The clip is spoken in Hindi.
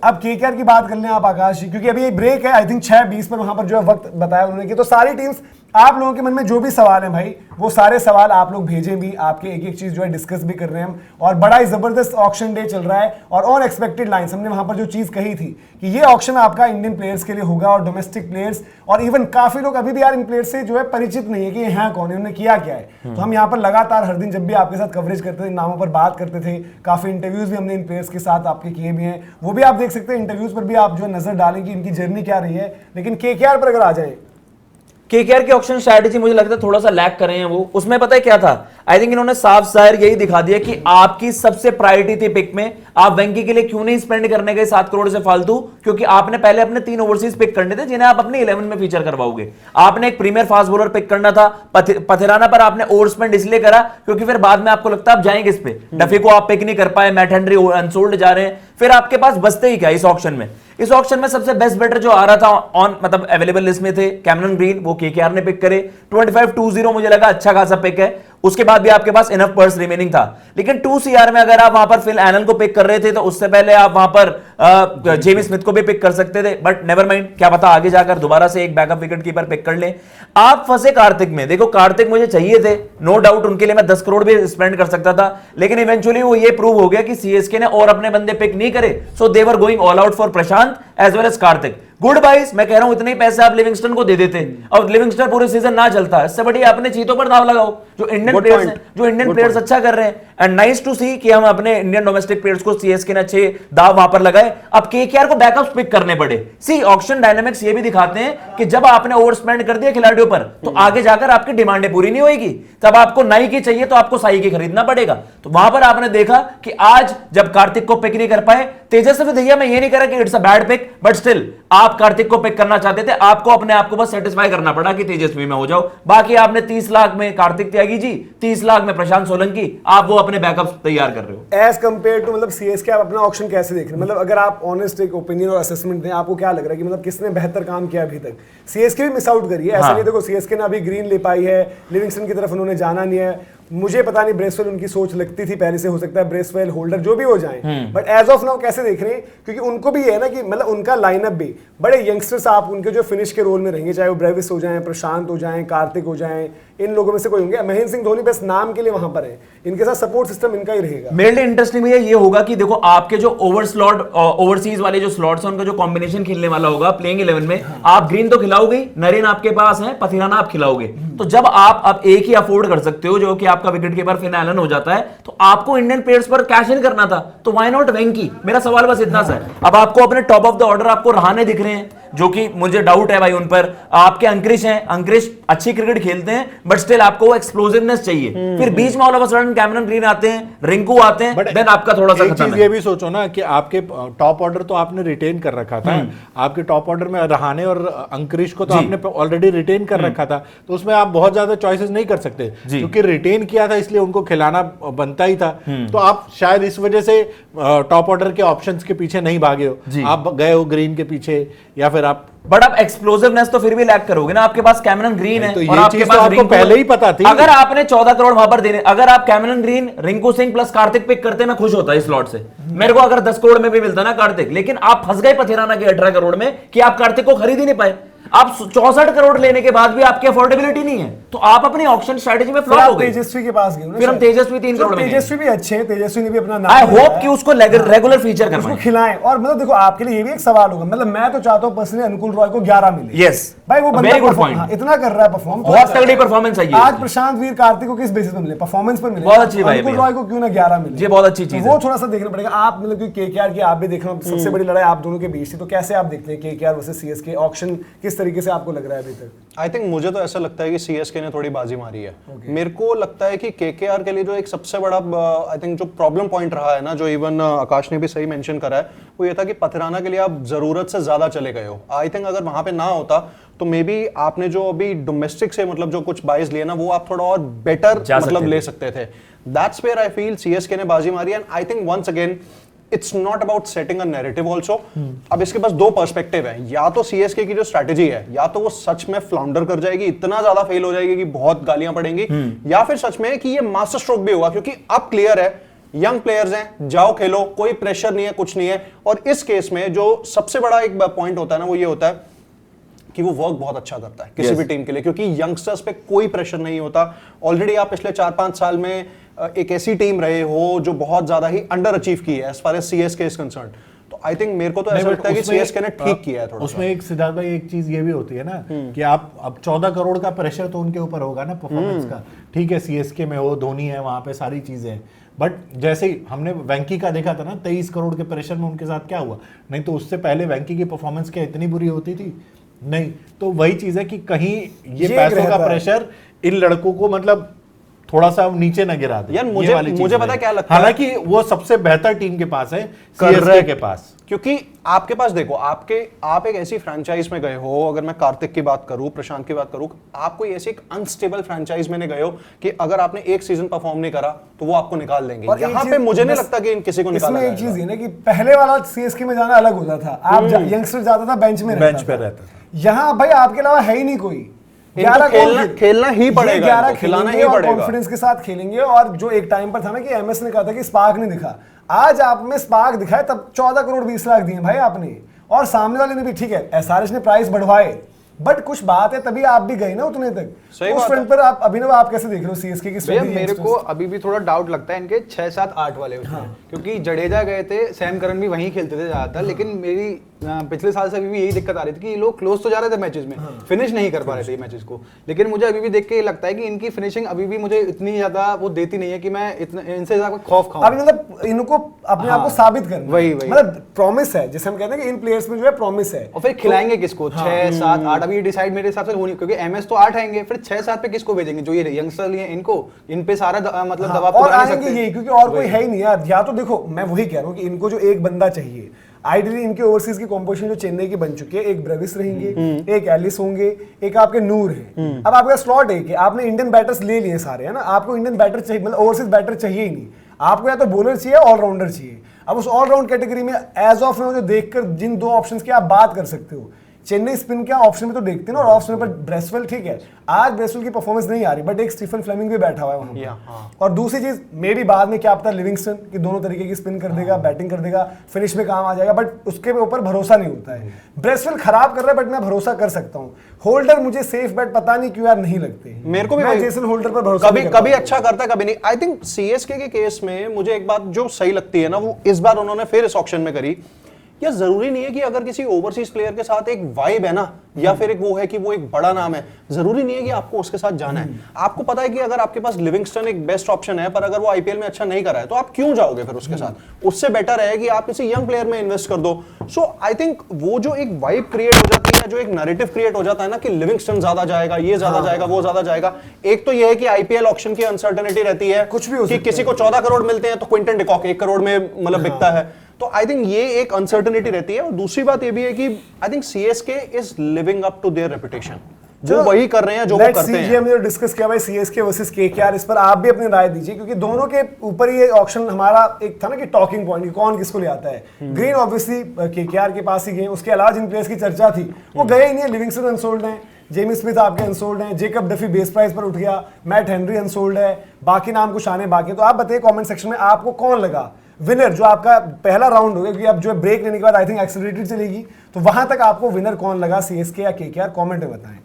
अब केकेआर की बात कर लें आप आकाश जी, क्योंकि अभी एक ब्रेक है, आई थिंक 6:20 पर वहां पर जो है वक्त बताया उन्होंने कि तो सारी टीम्स, आप लोगों के मन में जो भी सवाल हैं भाई, वो सारे सवाल आप लोग भेजें भी, आपके एक एक चीज जो है डिस्कस भी कर रहे हैं हम। और बड़ा ही जबरदस्त ऑक्शन डे चल रहा है और अनएक्सपेक्टेड लाइंस, हमने वहां पर जो चीज कही थी कि ये ऑक्शन आपका इंडियन प्लेयर्स के लिए होगा और डोमेस्टिक प्लेयर्स, और इवन काफी लोग अभी भी यार इन प्लेयर्स से जो है परिचित नहीं है कि ये हैं कौन है, उन्होंने किया क्या है। तो हम यहाँ पर लगातार हर दिन जब भी आपके साथ कवरेज करते थे, नामों पर बात करते थे, काफी इंटरव्यूज भी हमने इन प्लेयर्स के साथ आपके किए भी हैं, वो भी आप देख सकते हैं। इंटरव्यूज पर भी आप जो नजर डालें कि इनकी जर्नी क्या रही है। लेकिन केकेआर पर अगर आ जाए, केकेआर की ऑक्शन स्ट्रैटेजी मुझे लगता है थोड़ा सा लैक कर रहे हैं वो। उसमें पता है क्या था, आई थिंक इन्होंने साफ जाहिर यही दिखा दिया कि आपकी सबसे प्रायोरिटी थी पिक में, आप वेंकी के लिए क्यों नहीं स्पेंड करने गए 7 करोड़ से फालतू, क्योंकि आपने पहले अपने 3 ओवरसीज पिक करने थे जिन्हें आप अपने 11 में फीचर करवाओगे। आपने एक प्रीमियर फास्ट बॉलर पिक करना था, पथिराना पर आपने ओवर स्पेंड इसलिए करा क्योंकि फिर बाद में आपको लगता है आप जाएंगे इस पे, डफी को आप पिक नहीं कर पाए, मैट हेनरी अनसोल्ड जा रहे हैं, फिर आपके पास बचते ही क्या इस ऑक्शन में। इस ऑक्शन में सबसे बेस्ट बेटर जो आ रहा था ऑन मतलब अवेलेबल लिस्ट में थे कैमरन ग्रीन, वो केकेआर ने पिक करे। 25-20 मुझे लगा अच्छा खासा पिक है। उसके बाद भी आपके पास इनफ पर्स रिमेनिंग था, लेकिन 2CR में अगर आप वहां पर फिल एलन को पिक कर रहे थे तो उससे पहले आप वहां पर जेमी स्मिथ को भी पिक कर सकते थे, बट नेवर माइंड, क्या पता आगे जाकर दोबारा से एक बैकअप विकेट कीपर पिक कर ले। आप फंसे कार्तिक में। देखो कार्तिक मुझे चाहिए थे, नो डाउट उनके लिए मैं 10 करोड़ भी स्पेंड कर सकता था, लेकिन इवेंचुअली वो ये प्रूव हो गया कि सीएसके ने और अपने बंदे पिक नहीं करे, so they were going all out for Prashant as well as Kartik. Good बाइस, मैं कह रहा हूं इतने ही पैसे आप लिविंगस्टन को दे देते और लिविंगस्टन पूरे सीजन ना चलता है, इससे बढ़िया अपने चीतों पर दाव लगाओ। जो इंडियन प्लेयर्स हैं, जो इंडियन प्लेयर्स अच्छा कर रहे हैं, एंड नाइस टू सी कि हम अपने इंडियन डोमेस्टिक प्लेयर्स को सीएसके ने अच्छे दाव वहां पर लगाए। अब केकेआर को बैकअप पिक करने पड़े। सी ऑक्शन डायनामिक्स ये भी दिखाते हैं कि जब आपने ओवर स्पेंड कर दिया खिलाड़ियों पर तो आगे जाकर आपकी डिमांडें पूरी नहीं होगी, तब आपको नाई की चाहिए तो आपको साई की खरीदना पड़ेगा। तो वहां पर आपने देखा कि आज जब कार्तिक को पिक नहीं कर पाए, तेजस्वी भैया मैं ये नहीं कह रहा कि it's a bad pick, but still आप कार्तिक को पिक करना चाहते थे, आपको अपने आप को बस सेटिस्फाई करना पड़ा कि तेजस्वी में हो जाओ। बाकी आपने 30 लाख में कार्तिक त्यागी जी, 30 लाख में प्रशांत सोलंकी, आप वो अपने बैकअप तैयार कर रहे हो। एज कंपेयर टू मतलब सीएसके आप अपना ऑक्शन कैसे देख रहे हैं? मतलब अगर आप ऑनेस्ट एक ओपिनियन और असेसमेंट दें, आपको क्या लग रहा है कि मतलब किसने बेहतर काम किया अभी तक? सीएसके भी मिस आउट करी है, ऐसा नहीं देखो सीएसके ने अभी ग्रीन ले पाई है, लिविंगस्टन की तरफ उन्होंने जाना नहीं है। मुझे पता नहीं ब्रेसवेल उनकी सोच लगती थी पहले से, हो सकता है ब्रेसवेल होल्डर जो भी हो जाए, बट एज ऑफ नाउ कैसे देख रहे हैं? क्योंकि उनको भी है ना कि मतलब उनका लाइनअप भी बड़े यंगस्टर्स आप उनके जो फिनिश के रोल में रहेंगे, चाहे वो ब्रेविस हो जाएं, प्रशांत हो जाएं, कार्तिक हो जाएं, इन लोगों में से कोई होंगे। महेंद्र सिंह धोनी बस नाम के लिए वहां पर है, इनके साथ सपोर्ट सिस्टम इनका ही रहेगा। मेरे लिए इंटरेस्टिंग ये होगा कि देखो आपके जो ओवर स्लॉट ओवरसीज वाले जो स्लॉट्स हैं उनका जो कॉम्बिनेशन खेलने वाला होगा प्लेइंग 11 में, आप ग्रीन तो खिलाओगे, नरेन आपके पास है, पथिराना आप खिलाओगे, तो जब आप अब एक ही अफोर्ड कर सकते हो जो कि आपका विकेट कीपर फिन एलन हो जाता है, तो आपको इंडियन प्लेयर्स पर कैश इन करना था, तो व्हाई नॉट वेंकी? मेरा सवाल बस इतना सा है। अब आपको अपने टॉप ऑफ द ऑर्डर आपको रहाणे दिख रहे हैं, जो कि मुझे डाउट है भाई उन पर। आपके अंकृश हैं, अंकृश अच्छी क्रिकेट खेलते हैं, बट स्टिल आपको वो एक्सप्लोसिवनेस चाहिए। फिर बीच में all of a sudden Cameron green आते हैं, रिंकू आते हैं, देन आपका थोड़ा सा खत्म है। ये भी सोचो ना कि आपके टॉप ऑर्डर तो आपने रिटेन कर रखा था, आपके टॉप ऑर्डर में रहाणे और अंकृश को तो आपने ऑलरेडी रिटेन कर रखा था, तो उसमें आप बहुत ज्यादा चॉइसेस नहीं कर सकते, क्योंकि रिटेन किया था इसलिए उनको खिलाना बनता ही था। तो आप शायद इस वजह से टॉप ऑर्डर के ऑप्शंस के पीछे नहीं भागे हो, आप गए हो ग्रीन के पीछे, या फिर आप बट आप एक्सप्लोसिवनेस तो फिर भी लैक करोगे ना। आपके पास कैमरन ग्रीन है, तो और आपके पास आपको पहले ही पता थी। अगर आपने 14 करोड़ वहां पर देने, अगर आप Cameron Green, Rinku Singh plus Karthik pick करते, मैं खुश होता इस स्लॉट से। मेरे को अगर 10 करोड़ में भी मिलता ना कार्तिक, लेकिन आप फंस गए पथिराना के 18 करोड़ में कि आप कार्तिक को खरीद ही नहीं पाए। आप 64 करोड़ लेने के बाद भी आपकी अफोर्डेबिलिटी नहीं है, तो आप अपनी ऑक्शन स्ट्रेटजी में फ्लॉप हो गए। तेजस्वी के पास गए, फिर हम तेजस्वी 3 करोड़ में। तेजस्वी भी अच्छे हैं, तेजस्वी ने भी अपना नाम, आई होप कि उसको रेगुलर फीचर करवाएं, खिलाएं। और मतलब देखो आपके लिए ये भी एक सवाल होगा, मतलब मैं तो चाहता हूं पर्सनली अनुकुल रॉय को 11 मिले। यस भाई वो बंदा इतना कर रहा है परफॉर्म, बहुत तगड़ी परफॉर्मेंस चाहिए। आज प्रशांत वीर कार्तिक को किस बेसिस पर मिले? परफॉर्मेंस पर मिले। बहुत अच्छी भाई, अनुकुल रॉय को क्यों ना 11 मिले? ये बहुत अच्छी चीज है, वो थोड़ा सा देखना पड़ेगा। आप मतलब कि केकेआर की आप भी देख रहे हो, सबसे बड़ी लड़ाई आप दोनों के बीच थी, तो कैसे आप देखते हैं केकेआर वर्सेस सीएसके ऑक्शन, किस तरीके से आपको लग रहा है अभी तक? आई थिंक मुझे तो ऐसा लगता है कि सीएसके ने थोड़ी बाजी मारी है। मेरे को लगता है कि केकेआर के लिए जो एक सबसे बड़ा आई थिंक जो प्रॉब्लम पॉइंट रहा है ना, जो इवन आकाश ने भी सही मेंशन करा है, वो ये था कि पथिराना के लिए आप जरूरत से ज्यादा चले गए हो। आई थिंक अगर वहां पे ना होता तो मे बी आपने जो अभी डोमेस्टिक से मतलब जो कुछ बाइज लिए ना, वो आप थोड़ा और बेटर मतलब ले सकते थे। That's where I feel CSK ने बाजी मारी। And I think once again it's not about setting a narrative also. अब इसके पास दो पर्सपेक्टिव है, या तो सीएसके की जो स्ट्रैटेजी है, या तो वो सच में फ्लाउंडर कर जाएगी, इतना ज्यादा फेल हो जाएगी कि बहुत गालियां पड़ेंगी, या फिर सच में कि ये मास्टर स्ट्रोक भी होगा, क्योंकि अब क्लियर है यंग प्लेयर्स हैं, जाओ खेलो, कोई प्रेशर नहीं है, कुछ नहीं है। और इस केस में जो सबसे बड़ा एक पॉइंट होता है ना, वो ये होता है कि वो वर्क बहुत अच्छा करता है किसी भी टीम के लिए, क्योंकि यंगस्टर्स पे कोई प्रेशर नहीं होता। ऑलरेडी आप पिछले 4-5 साल में एक ऐसी टीम रहे हो जो बहुत ज्यादा ही अंडर अचीव की है as far as CSK is concern. तो आई थिंक मेरे को तो ऐसा लगता है कि सीएसके ने ठीक किया है थोड़ा। उसमें एक सिद्धार्थ भाई एक चीज ये भी होती है ना कि आप अब 14 करोड़ का प्रेशर तो उनके ऊपर होगा ना परफॉर्मेंस का। ठीक है, सीएसके में हो, धोनी है वहां पे, सारी चीजें हैं, बट जैसे ही हमने वेंकी का देखा था ना 23 करोड़ के प्रेशर में उनके साथ क्या हुआ। नहीं तो उससे पहले वेंकी की परफॉर्मेंस क्या इतनी बुरी होती थी? नहीं। तो वही चीज है कि कहीं ये पैसों का प्रेशर इन लड़कों को मतलब थोड़ा सा नीचे न गिरा दे। यार मुझे पता क्या लगता है, हालांकि वो सबसे बेहतर टीम के पास है, सीएसके के पास। क्योंकि आपके पास देखो, आप एक ऐसी फ्रेंचाइज में गए हो, अगर मैं कार्तिक की बात करूं, प्रशांत की बात करूं, आप कोई ऐसी एक अनस्टेबल फ्रेंचाइज में गए हो कि अगर आपने एक सीजन परफॉर्म नहीं करा तो वो आपको निकाल देंगे। यहाँ पे मुझे नहीं लगता कि किसी को निकाला जाएगा। एक चीज है ना कि पहले वाला सीएसके में जाना अलग होता था, आप यंगस्टर जाता था बेंच पे रहता था। यहाँ भाई आपके अलावा है ही नहीं कोई। खेलना ही पड़ेगा, 11 खिलाना ही पड़ेगा, कॉन्फिडेंस के साथ खेलेंगे। और जो एक टाइम पर था ना कि एमएस ने कहा था कि स्पार्क नहीं दिखा, आज आप में स्पार्क दिखाए, तब 14 करोड़ 20 लाख दिए भाई आपने। और सामने वाले ने भी, ठीक है एसआरएच ने प्राइस बढ़वाए, बट कुछ बात है तभी आप भी गए ना उतने तक। उस फ्रंट पर आप अभिनव आप कैसे देख रहे हो सीएसके की स्ट्रेटजी? मेरे को अभी भी थोड़ा डाउट लगता है इनके 6, 7, 8 वाले उसमें। क्योंकि जडेजा गए थे, सैम करन भी वहीं खेलते थे ज्यादातर, लेकिन मेरी पिछले साल से अभी भी यही दिक्कत आ रही थी कि ये लोग क्लोज तो जा रहे थे मैचेस में, फिनिश नहीं कर पा रहे थे मैचेस को। लेकिन मुझे अभी भी देख के लगता है कि इनकी फिनिशिंग अभी भी मुझे इतनी ज्यादा वो देती नहीं है कि मैं इनसे ज्यादा खौफ खाऊं। अभी मतलब इनको अपने आप को साबित करना, वही मतलब प्रॉमिस है, जैसे हम कहते हैं कि इन प्लेयर्स में जो है प्रॉमिस है। और फिर खिलाएंगे किसको? 6, 7, 8 अभी डिसाइड मेरे हिसाब से हो नहीं, क्योंकि एमएस तो 8 आएंगे, फिर 6, 7 पे किसको भेजेंगे? जो ये यंगस्टर लिए इनको, इन पे सारा मतलब दबाव और आएंगे यही, क्योंकि और कोई है ही नहीं यार। या तो देखो मैं वही कह रहा हूँ कि इनको जो एक बंदा चाहिए, आइडियली इनके ओवरसीज की कॉम्पोजिशन जो चेन्नई की बन चुकी है, एक ब्रेविस रहेंगे, एक एलिस होंगे, एक आपके नूर है। अब आपका स्लॉट एक है, आपने इंडियन बैटर्स ले लिए सारे, है ना, आपको इंडियन बैटर चाहिए, मतलब ओवरसीज बैटर चाहिए ही नहीं आपको, या तो बॉलर चाहिए ऑलराउंडर चाहिए। अब उस ऑलराउंड कैटेगरी में एज ऑफ जो देखकर जिन 2 ऑप्शंस की आप बात कर सकते हो, चेन्नई स्पिन क्या ऑप्शन में तो देखते हैं ना, और ऑफ स्पिन पर ब्रेसवेल, ठीक है आज ब्रेसवेल की परफॉर्मेंस नहीं आ रही, बट एक स्टीफन फ्लेमिंग भी बैठा हुआ है वहां पर। और दूसरी चीज मे भी बाद में क्या पता लिविंगस्टन कि दोनों तरीके की स्पिन कर देगा, बैटिंग कर देगा, फिनिश में काम आ जाएगा, बट उसके ऊपर भरोसा नहीं होता है। ब्रेसवेल खराब कर रहा है, बट मैं भरोसा कर सकता हूँ। होल्डर मुझे सेफ बैट पता नहीं क्यों यार नहीं लगते, मेरे को भी मैं जेसन होल्डर पर भरोसा कभी अच्छा करता है, कभी नहीं। आई थिंक सीएसके के केस में मुझे एक बात जो सही लगती है ना, वो इस बार उन्होंने फिर इस ऑक्शन में करी। या जरूरी नहीं है कि अगर किसी ओवरसीज प्लेयर के साथ एक वाइब है ना, या फिर एक वो है कि वो एक बड़ा नाम है, जरूरी नहीं है कि आपको उसके साथ जाना है। आपको पता है कि अगर आपके पास लिविंगस्टन एक बेस्ट ऑप्शन है, पर अगर वो आईपीएल में अच्छा नहीं कर रहा है, तो आप क्यों जाओगे फिर उसके साथ? उससे बेटर है कि आप किसी यंग प्लेयर में इन्वेस्ट कर दो। सो आई थिंक वो जो एक वाइब क्रिएट हो जाती है, जो एक नैरेटिव क्रिएट हो जाता है ना कि लिविंगस्टन ज्यादा जाएगा, ये ज्यादा जाएगा, वो ज्यादा जाएगा। एक तो ये है कि आईपीएल ऑक्शन की अनसर्टेनिटी रहती है, कुछ भी हो सकता है। किसी को 14 करोड़ मिलते हैं तो क्विंटन डिकॉक 1 करोड़ में मतलब बिकता है। तो आई थिंक ये एक अनसर्टेनिटी रहती है। और दूसरी बात ये भी है कि I think CSK is living up to their reputation, जो वही कर रहे हैं जो वो करते हैं। हमने जो डिस्कस किया भाई सीएसके वर्सेस केकेआर, इस पर आप भी अपनी राय दीजिए, क्योंकि दोनों के ऊपर ये ऑक्शन हमारा एक था ना कि टॉकिंग पॉइंट, कौन किसको ले आता है। ग्रीन ऑब्वियसली केकेआर के पास ही गए, उसके अलावा जिन प्लेयर्स की चर्चा थी वो गए ही नहीं है। लिविंगस्टन अनसोल्ड है, जेमी स्मिथ आपके अनसोल्ड हैं, जेकब डफी बेस प्राइस पर उठ गया, मैट हेनरी अनसोल्ड है, बाकी नाम कुछ आने बाकी। तो आप बताइए कमेंट सेक्शन में आपको कौन लगा विनर, जो आपका पहला राउंड होगा, क्योंकि अब जो है ब्रेक लेने के बाद आई थिंक एक्सेलरेटेड चलेगी, तो वहां तक आपको विनर कौन लगा, सीएसके या केकेआर? कमेंट में बताएं।